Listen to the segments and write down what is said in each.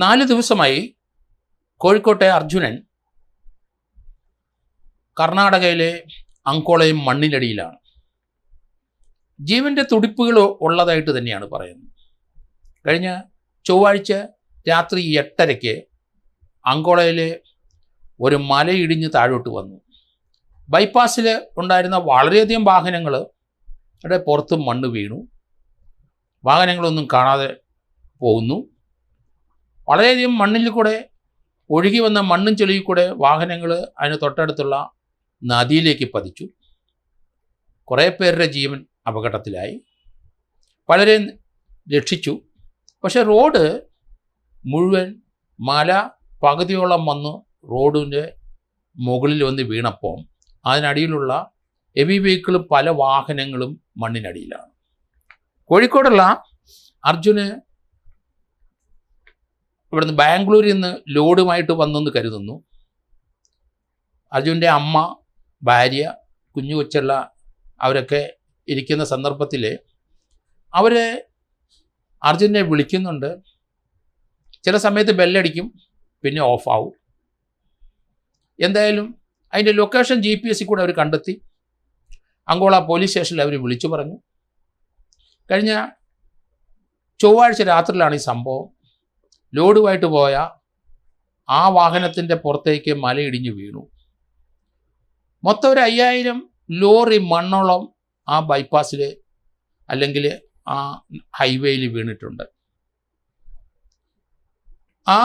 4 ദിവസമായി കോഴിക്കോട്ടെ അർജുനൻ കർണാടകയിലെ അങ്കോളയും മണ്ണിനടിയിലാണ്. ജീവൻ്റെ തുടിപ്പുകൾ ഉള്ളതായിട്ട് തന്നെയാണ് പറയുന്നത്. കഴിഞ്ഞ ചൊവ്വാഴ്ച രാത്രി 8:30 അങ്കോളയിലെ ഒരു മലയിടിഞ്ഞ് താഴോട്ട് വന്നു. ബൈപ്പാസിൽ ഉണ്ടായിരുന്ന വളരെയധികം വാഹനങ്ങളുടെ പുറത്തും മണ്ണ് വീണു. വാഹനങ്ങളൊന്നും കാണാതെ പോകുന്നു. വളരെയധികം മണ്ണിൽ കൂടെ ഒഴുകി വന്ന മണ്ണും ചെളിയിൽ കൂടെ വാഹനങ്ങൾ അതിന് തൊട്ടടുത്തുള്ള നദിയിലേക്ക് പതിച്ചു. കുറേ പേരുടെ ജീവൻ അപകടത്തിലായി, പലരെയും രക്ഷിച്ചു. പക്ഷെ റോഡ് മുഴുവൻ മല പകുതിയോളം വന്ന് റോഡിൻ്റെ മുകളിൽ വന്ന് വീണപ്പോൾ അതിനടിയിലുള്ള ഹെവി വെഹിക്കിളും പല വാഹനങ്ങളും മണ്ണിനടിയിലാണ്. കോഴിക്കോടുള്ള അർജുന് ഇവിടുന്ന് ബാംഗ്ലൂരിൽ നിന്ന് ലോഡുമായിട്ട് വന്നെന്ന് കരുതുന്നു. അർജുൻ്റെ അമ്മ, ഭാര്യ, കുഞ്ഞു കൊച്ചുള്ള അവരൊക്കെ ഇരിക്കുന്ന സന്ദർഭത്തിൽ അവർ അർജുനെ വിളിക്കുന്നുണ്ട്. ചില സമയത്ത് ബെല്ലടിക്കും, പിന്നെ ഓഫാവും. എന്തായാലും അതിൻ്റെ ലൊക്കേഷൻ GPS കൂടെ അവർ കണ്ടെത്തി. അങ്കോള പോലീസ് സ്റ്റേഷനിൽ അവർ വിളിച്ചു പറഞ്ഞു. കഴിഞ്ഞ ചൊവ്വാഴ്ച രാത്രിയിലാണ് ഈ സംഭവം. ലോഡുമായിട്ട് പോയ ആ വാഹനത്തിൻ്റെ പുറത്തേക്ക് മലയിടിഞ്ഞ് വീണു. മൊത്തം ഒരു 5000 ലോറി മണ്ണോളം ആ ബൈപ്പാസിൽ അല്ലെങ്കിൽ ആ ഹൈവേയിൽ വീണിട്ടുണ്ട്. ആ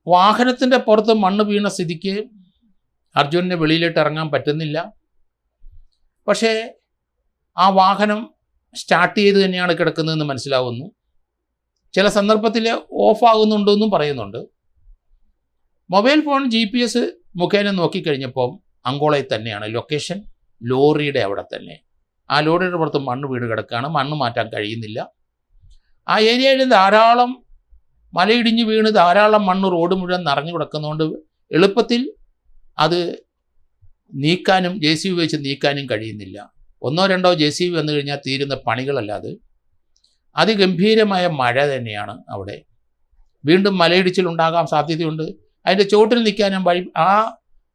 വാഹനത്തിൻ്റെ പുറത്ത് മണ്ണ് വീണ സ്ഥിതിക്ക് അർജുനന് വെളിയിലോട്ട് ഇറങ്ങാൻ പറ്റുന്നില്ല. പക്ഷേ ആ വാഹനം സ്റ്റാർട്ട് ചെയ്ത് തന്നെയാണ് കിടക്കുന്നതെന്ന് മനസ്സിലാവുന്നു. ചില സന്ദർഭത്തിൽ ഓഫാകുന്നുണ്ടെന്നും പറയുന്നുണ്ട്. മൊബൈൽ ഫോൺ GPS മുഖേന നോക്കിക്കഴിഞ്ഞപ്പോൾ അങ്കോളയിൽ തന്നെയാണ് ലൊക്കേഷൻ, ലോറിയുടെ അവിടെ തന്നെ. ആ ലോറിയുടെ പുറത്ത് മണ്ണ് വീട് കിടക്കുകയാണ്. മണ്ണ് മാറ്റാൻ കഴിയുന്നില്ല. ആ ഏരിയയിൽ ധാരാളം മലയിടിഞ്ഞ് വീണ് ധാരാളം മണ്ണ് റോഡ് മുഴുവൻ നിറഞ്ഞു കിടക്കുന്നതുകൊണ്ട് എളുപ്പത്തിൽ അത് നീക്കാനും JCB വെച്ച് നീക്കാനും കഴിയുന്നില്ല. 1-2 JCB വന്നു കഴിഞ്ഞാൽ തീരുന്ന പണികളല്ലാതെ അതിഗംഭീരമായ മഴ തന്നെയാണ് അവിടെ. വീണ്ടും മലയിടിച്ചിലുണ്ടാകാൻ സാധ്യതയുണ്ട്. അതിൻ്റെ ചോട്ടിൽ നിൽക്കാനും ആ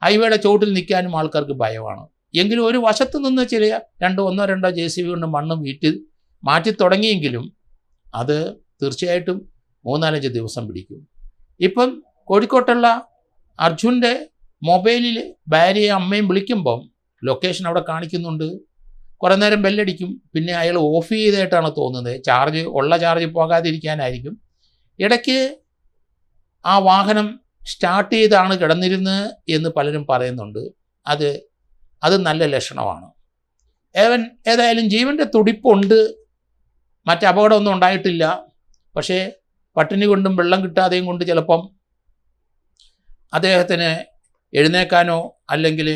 ഹൈവേയുടെ ചോട്ടിൽ നിൽക്കാനും ആൾക്കാർക്ക് ഭയമാണ്. എങ്കിലും ഒരു വശത്ത് നിന്ന് ചില 1-2 JCB കൊണ്ട് മണ്ണ് മാറ്റി തുടങ്ങിയെങ്കിലും അത് തീർച്ചയായിട്ടും 3-4 ദിവസം പിടിക്കും. ഇപ്പം കോഴിക്കോട്ടുള്ള അർജുൻ്റെ മൊബൈലിൽ ഭാര്യയും അമ്മയും വിളിക്കുമ്പം ലൊക്കേഷൻ അവിടെ കാണിക്കുന്നുണ്ട്. കുറേ നേരം ബെല്ലടിക്കും, പിന്നെ അയാൾ ഓഫ് ചെയ്തായിട്ടാണ് തോന്നുന്നത്. ചാർജ് പോകാതിരിക്കാനായിരിക്കും. ഇടയ്ക്ക് ആ വാഹനം സ്റ്റാർട്ട് ചെയ്താണ് കിടന്നിരുന്നത് എന്ന് പലരും പറയുന്നുണ്ട്. അത് നല്ല ലക്ഷണമാണ്. ഏതായാലും ജീവൻ്റെ തുടിപ്പുണ്ട്, മറ്റ് അപകടമൊന്നും ഉണ്ടായിട്ടില്ല. പക്ഷേ പട്ടിണി കൊണ്ടും വെള്ളം കിട്ടാതെയും കൊണ്ട് ചിലപ്പം അദ്ദേഹത്തിന് എഴുന്നേക്കാനോ അല്ലെങ്കിൽ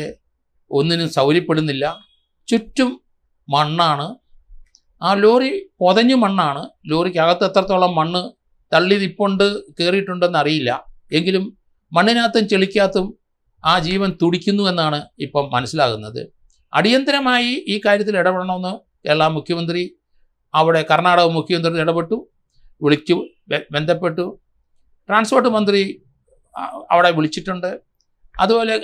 ഒന്നിനും സൗകര്യപ്പെടുന്നില്ല. ചുറ്റും മണ്ണാണ്. ആ ലോറി പൊതഞ്ഞു മണ്ണാണ്. ലോറിക്കകത്ത് എത്രത്തോളം മണ്ണ് തള്ളി നിപ്പുണ്ട് കയറിയിട്ടുണ്ടെന്ന് അറിയില്ല. എങ്കിലും മണ്ണിനകത്തും ചെളിക്കകത്തും ആ ജീവൻ തുടിക്കുന്നു എന്നാണ് ഇപ്പം മനസ്സിലാകുന്നത്. അടിയന്തരമായി ഈ കാര്യത്തിൽ ഇടപെടണമെന്ന് കേരള മുഖ്യമന്ത്രി, അവിടെ കർണാടക മുഖ്യമന്ത്രി ഇടപെട്ടു, ബന്ധപ്പെട്ടു. ട്രാൻസ്പോർട്ട് മന്ത്രി അവിടെ വിളിച്ചിട്ടുണ്ട്. അതുപോലെ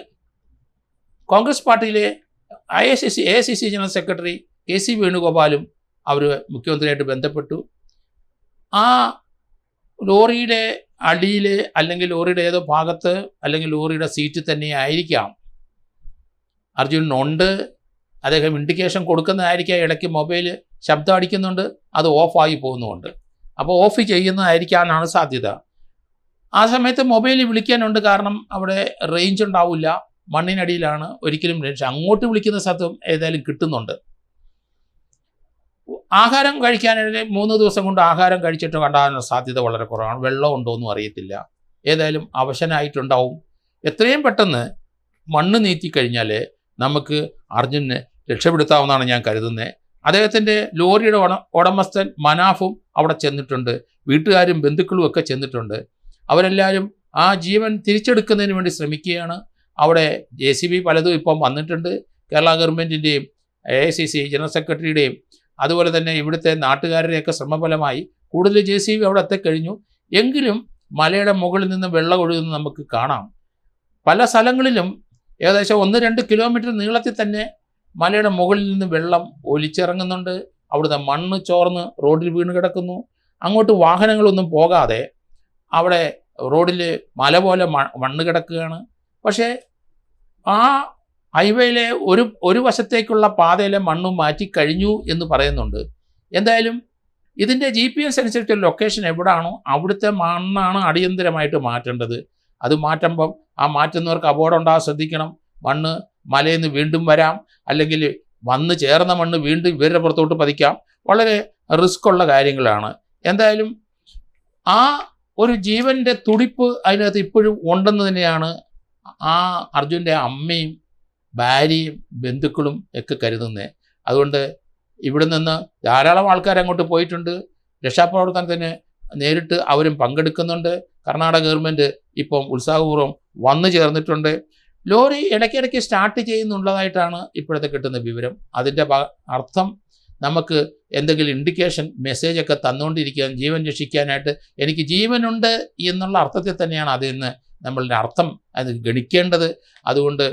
കോൺഗ്രസ് പാർട്ടിയിലെ AICC ജനറൽ സെക്രട്ടറി KC വേണുഗോപാലും അവർ മുഖ്യമന്ത്രിയായിട്ട് ബന്ധപ്പെട്ടു. ആ ലോറിയുടെ അടിയിൽ അല്ലെങ്കിൽ ലോറിയുടെ ഏതോ ഭാഗത്ത് അല്ലെങ്കിൽ ലോറിയുടെ സീറ്റിൽ തന്നെ ആയിരിക്കാം അർജുനുണ്ട്. അദ്ദേഹം ഇൻഡിക്കേഷൻ കൊടുക്കുന്നതായിരിക്കാം. ഇടയ്ക്ക് മൊബൈൽ ശബ്ദം അടിക്കുന്നുണ്ട്, അത് ഓഫായി പോകുന്നുമുണ്ട്. അപ്പോൾ ഓഫ് ചെയ്യുന്നതായിരിക്കാനാണ് സാധ്യത. ആ സമയത്ത് മൊബൈൽ വിളിക്കാനുണ്ട്, കാരണം അവിടെ റേഞ്ച് ഉണ്ടാവില്ല, മണ്ണിനടിയിലാണ്. ഒരിക്കലും അങ്ങോട്ട് വിളിക്കുന്ന സ്ഥലത്തും ഏതായാലും കിട്ടുന്നുണ്ട്. ആഹാരം കഴിക്കാനായിട്ട് 3 ദിവസം കൊണ്ട് ആഹാരം കഴിച്ചിട്ട് കണ്ടാകാനുള്ള സാധ്യത വളരെ കുറവാണ്. വെള്ളം ഉണ്ടോ എന്നും അറിയത്തില്ല. ഏതായാലും അവശനായിട്ടുണ്ടാവും. എത്രയും പെട്ടെന്ന് മണ്ണ് നീറ്റിക്കഴിഞ്ഞാൽ നമുക്ക് അർജുനെ രക്ഷപ്പെടുത്താവുന്നതാണ് ഞാൻ കരുതുന്നത്. അദ്ദേഹത്തിൻ്റെ ലോറിയുടെ ഉടമസ്ഥൻ മനാഫും അവിടെ ചെന്നിട്ടുണ്ട്. വീട്ടുകാരും ബന്ധുക്കളും ഒക്കെ ചെന്നിട്ടുണ്ട്. അവരെല്ലാവരും ആ ജീവൻ തിരിച്ചെടുക്കുന്നതിന് വേണ്ടി ശ്രമിക്കുകയാണ്. അവിടെ JCB പലതും ഇപ്പം വന്നിട്ടുണ്ട്. കേരള ഗവൺമെൻറ്റിൻ്റെയും AICC ജനറൽ സെക്രട്ടറിയുടെയും അതുപോലെ തന്നെ ഇവിടുത്തെ നാട്ടുകാരുടെയൊക്കെ ശ്രമഫലമായി കൂടുതൽ JCB അവിടെ എത്തിക്കഴിഞ്ഞു. എങ്കിലും മലയുടെ മുകളിൽ നിന്ന് വെള്ളം ഒഴുകുന്നത് നമുക്ക് കാണാം. പല സ്ഥലങ്ങളിലും ഏകദേശം 1-2 കിലോമീറ്റർ നീളത്തിൽ തന്നെ മലയുടെ മുകളിൽ നിന്ന് വെള്ളം ഒലിച്ചിറങ്ങുന്നുണ്ട്. അവിടുത്തെ മണ്ണ് ചോർന്ന് റോഡിൽ വീണ് കിടക്കുന്നു. അങ്ങോട്ട് വാഹനങ്ങളൊന്നും പോകാതെ അവിടെ റോഡിൽ മല പോലെ മണ്ണ് കിടക്കുകയാണ്. പക്ഷേ ആ ഹൈവേയിലെ ഒരു വശത്തേക്കുള്ള പാതയിലെ മണ്ണും മാറ്റി കഴിഞ്ഞു എന്ന് പറയുന്നുണ്ട്. എന്തായാലും ഇതിൻ്റെ GPS അനുസരിച്ച് ലൊക്കേഷൻ എവിടാണോ അവിടുത്തെ മണ്ണാണ് അടിയന്തരമായിട്ട് മാറ്റേണ്ടത്. അത് മാറ്റുമ്പം ആ മാറ്റുന്നവർക്ക് അപകടം ഉണ്ടാകാൻ ശ്രദ്ധിക്കണം. മണ്ണ് മലയിൽ നിന്ന് വീണ്ടും വരാം, അല്ലെങ്കിൽ വന്ന് ചേർന്ന മണ്ണ് വീണ്ടും ഇവരുടെ പുറത്തോട്ട് പതിക്കാം. വളരെ റിസ്ക് ഉള്ള കാര്യങ്ങളാണ്. എന്തായാലും ആ ഒരു ജീവൻ്റെ തുടിപ്പ് അതിനകത്ത് ഇപ്പോഴും ഉണ്ടെന്ന് തന്നെയാണ് ആ അർജുൻ്റെ അമ്മയും ഭാര്യയും ബന്ധുക്കളും ഒക്കെ കരുതുന്നത്. അതുകൊണ്ട് ഇവിടെ നിന്ന് ധാരാളം ആൾക്കാർ അങ്ങോട്ട് പോയിട്ടുണ്ട്. രക്ഷാപ്രവർത്തനത്തിന് നേരിട്ട് അവരും പങ്കെടുക്കുന്നുണ്ട്. കർണാടക ഗവൺമെൻറ് ഇപ്പം ഉത്സാഹപൂർവ്വം വന്നു ചേർന്നിട്ടുണ്ട്. ലോറി ഇടയ്ക്കിടയ്ക്ക് സ്റ്റാർട്ട് ചെയ്യുന്നുള്ളതായിട്ടാണ് ഇപ്പോഴത്തെ കിട്ടുന്ന വിവരം. അതിൻ്റെ അർത്ഥം നമുക്ക് എന്തെങ്കിലും ഇൻഡിക്കേഷൻ മെസ്സേജൊക്കെ തന്നുകൊണ്ടിരിക്കുക, ജീവൻ രക്ഷിക്കാനായിട്ട് എനിക്ക് ജീവനുണ്ട് എന്നുള്ള അർത്ഥത്തിൽ തന്നെയാണ് അതിൽ നിന്ന് നമ്മളുടെ അർത്ഥം അത് ഗണിക്കേണ്ടത്. അതുകൊണ്ട്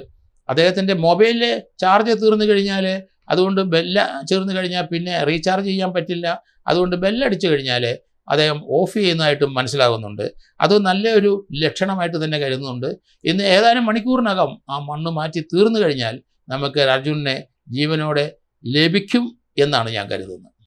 അദ്ദേഹത്തിൻ്റെ മൊബൈലിൽ ചാർജ് തീർന്നു കഴിഞ്ഞാൽ, അതുകൊണ്ട് ചേർന്ന് കഴിഞ്ഞാൽ പിന്നെ റീചാർജ് ചെയ്യാൻ പറ്റില്ല. അതുകൊണ്ട് ബെല്ലടിച്ചു കഴിഞ്ഞാൽ അദ്ദേഹം ഓഫ് ചെയ്യുന്നതായിട്ടും മനസ്സിലാകുന്നുണ്ട്. അത് നല്ലൊരു ലക്ഷണമായിട്ട് തന്നെ കരുതുന്നുണ്ട്. ഇന്ന് ഏതാനും മണിക്കൂറിനകം ആ മണ്ണ് മാറ്റി തീർന്നു കഴിഞ്ഞാൽ നമുക്ക് അർജുനെ ജീവനോടെ ലഭിക്കും എന്നാണ് ഞാൻ കരുതുന്നത്.